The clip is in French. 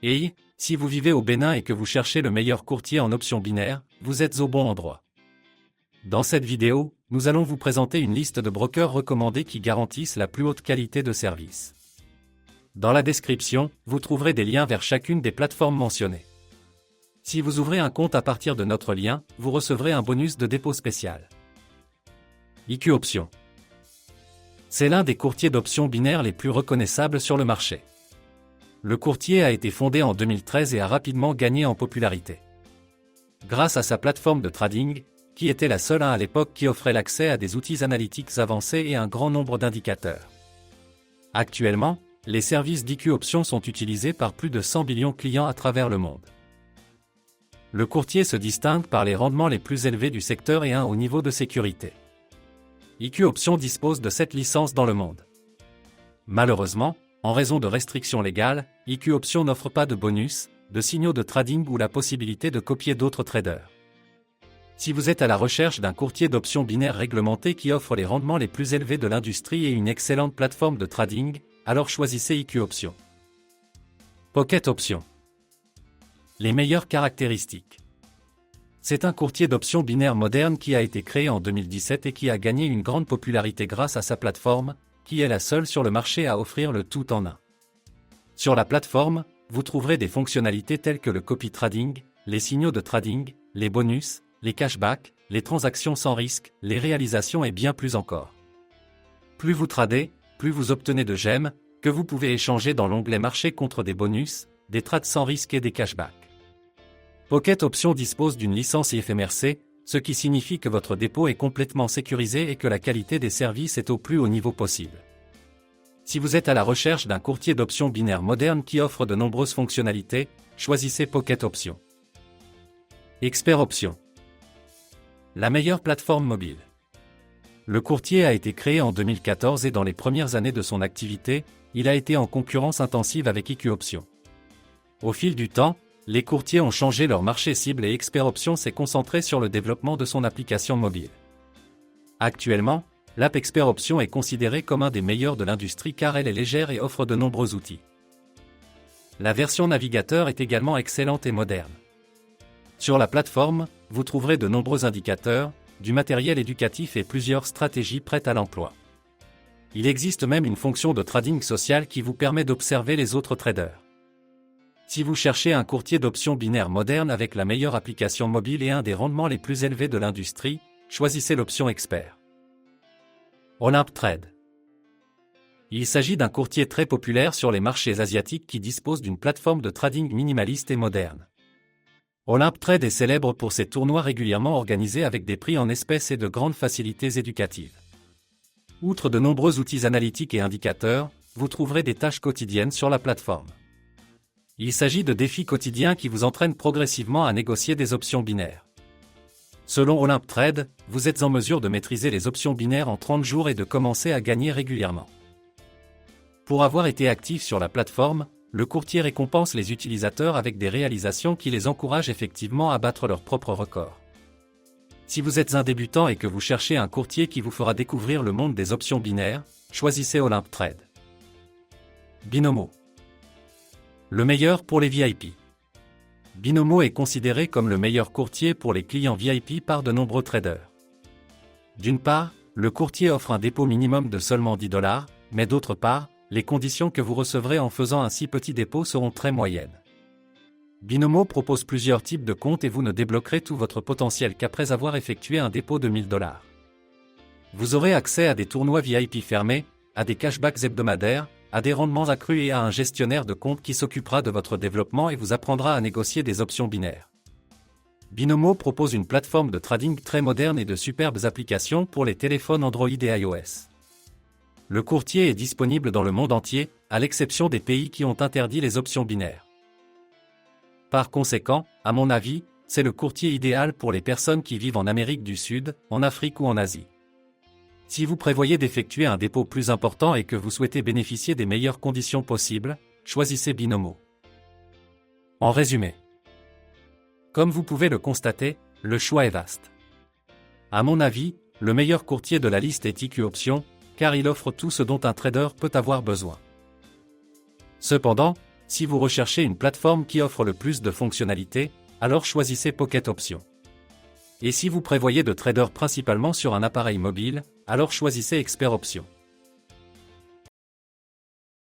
Et, si vous vivez au Bénin et que vous cherchez le meilleur courtier en options binaires, vous êtes au bon endroit. Dans cette vidéo, nous allons vous présenter une liste de brokers recommandés qui garantissent la plus haute qualité de service. Dans la description, vous trouverez des liens vers chacune des plateformes mentionnées. Si vous ouvrez un compte à partir de notre lien, vous recevrez un bonus de dépôt spécial. IQ Options. C'est l'un des courtiers d'options binaires les plus reconnaissables sur le marché. Le courtier a été fondé en 2013 et a rapidement gagné en popularité. Grâce à sa plateforme de trading, qui était la seule à l'époque qui offrait l'accès à des outils analytiques avancés et un grand nombre d'indicateurs. Actuellement, les services d'IQ Options sont utilisés par plus de 100 millions de clients à travers le monde. Le courtier se distingue par les rendements les plus élevés du secteur et un haut niveau de sécurité. IQ Options dispose de 7 licences dans le monde. Malheureusement, en raison de restrictions légales, IQ Options n'offre pas de bonus, de signaux de trading ou la possibilité de copier d'autres traders. Si vous êtes à la recherche d'un courtier d'options binaires réglementé qui offre les rendements les plus élevés de l'industrie et une excellente plateforme de trading, alors choisissez IQ Options. Pocket Options. Les meilleures caractéristiques. C'est un courtier d'options binaires moderne qui a été créé en 2017 et qui a gagné une grande popularité grâce à sa plateforme, qui est la seule sur le marché à offrir le tout en un. Sur la plateforme, vous trouverez des fonctionnalités telles que le copy trading, les signaux de trading, les bonus, les cashbacks, les transactions sans risque, les réalisations et bien plus encore. Plus vous tradez, plus vous obtenez de gemmes, que vous pouvez échanger dans l'onglet marché contre des bonus, des trades sans risque et des cashbacks. Pocket Options dispose d'une licence IFMRC, ce qui signifie que votre dépôt est complètement sécurisé et que la qualité des services est au plus haut niveau possible. Si vous êtes à la recherche d'un courtier d'options binaires moderne qui offre de nombreuses fonctionnalités, choisissez Pocket Options. Expert Options. La meilleure plateforme mobile. Le courtier a été créé en 2014 et dans les premières années de son activité, il a été en concurrence intensive avec IQ Options. Au fil du temps, les courtiers ont changé leur marché cible et Expert Options s'est concentré sur le développement de son application mobile. Actuellement, l'app Expert Options est considérée comme un des meilleurs de l'industrie car elle est légère et offre de nombreux outils. La version navigateur est également excellente et moderne. Sur la plateforme, vous trouverez de nombreux indicateurs, du matériel éducatif et plusieurs stratégies prêtes à l'emploi. Il existe même une fonction de trading social qui vous permet d'observer les autres traders. Si vous cherchez un courtier d'options binaires moderne avec la meilleure application mobile et un des rendements les plus élevés de l'industrie, choisissez l'option Expert. Olymp Trade. Il s'agit d'un courtier très populaire sur les marchés asiatiques qui dispose d'une plateforme de trading minimaliste et moderne. Olymp Trade est célèbre pour ses tournois régulièrement organisés avec des prix en espèces et de grandes facilités éducatives. Outre de nombreux outils analytiques et indicateurs, vous trouverez des tâches quotidiennes sur la plateforme. Il s'agit de défis quotidiens qui vous entraînent progressivement à négocier des options binaires. Selon Olymp Trade, vous êtes en mesure de maîtriser les options binaires en 30 jours et de commencer à gagner régulièrement. Pour avoir été actif sur la plateforme, le courtier récompense les utilisateurs avec des réalisations qui les encouragent effectivement à battre leurs propres records. Si vous êtes un débutant et que vous cherchez un courtier qui vous fera découvrir le monde des options binaires, choisissez Olymp Trade. Binomo. Le meilleur pour les VIP. Binomo est considéré comme le meilleur courtier pour les clients VIP par de nombreux traders. D'une part, le courtier offre un dépôt minimum de seulement $10, mais d'autre part, les conditions que vous recevrez en faisant un si petit dépôt seront très moyennes. Binomo propose plusieurs types de comptes et vous ne débloquerez tout votre potentiel qu'après avoir effectué un dépôt de $1000. Vous aurez accès à des tournois VIP fermés, à des cashbacks hebdomadaires, à des rendements accrus et à un gestionnaire de compte qui s'occupera de votre développement et vous apprendra à négocier des options binaires. Binomo propose une plateforme de trading très moderne et de superbes applications pour les téléphones Android et iOS. Le courtier est disponible dans le monde entier, à l'exception des pays qui ont interdit les options binaires. Par conséquent, à mon avis, c'est le courtier idéal pour les personnes qui vivent en Amérique du Sud, en Afrique ou en Asie. Si vous prévoyez d'effectuer un dépôt plus important et que vous souhaitez bénéficier des meilleures conditions possibles, choisissez Binomo. En résumé, comme vous pouvez le constater, le choix est vaste. À mon avis, le meilleur courtier de la liste est IQ Options, car il offre tout ce dont un trader peut avoir besoin. Cependant, Si vous recherchez une plateforme qui offre le plus de fonctionnalités, alors choisissez Pocket Options. Et si vous prévoyez de trader principalement sur un appareil mobile, alors choisissez Expert Options.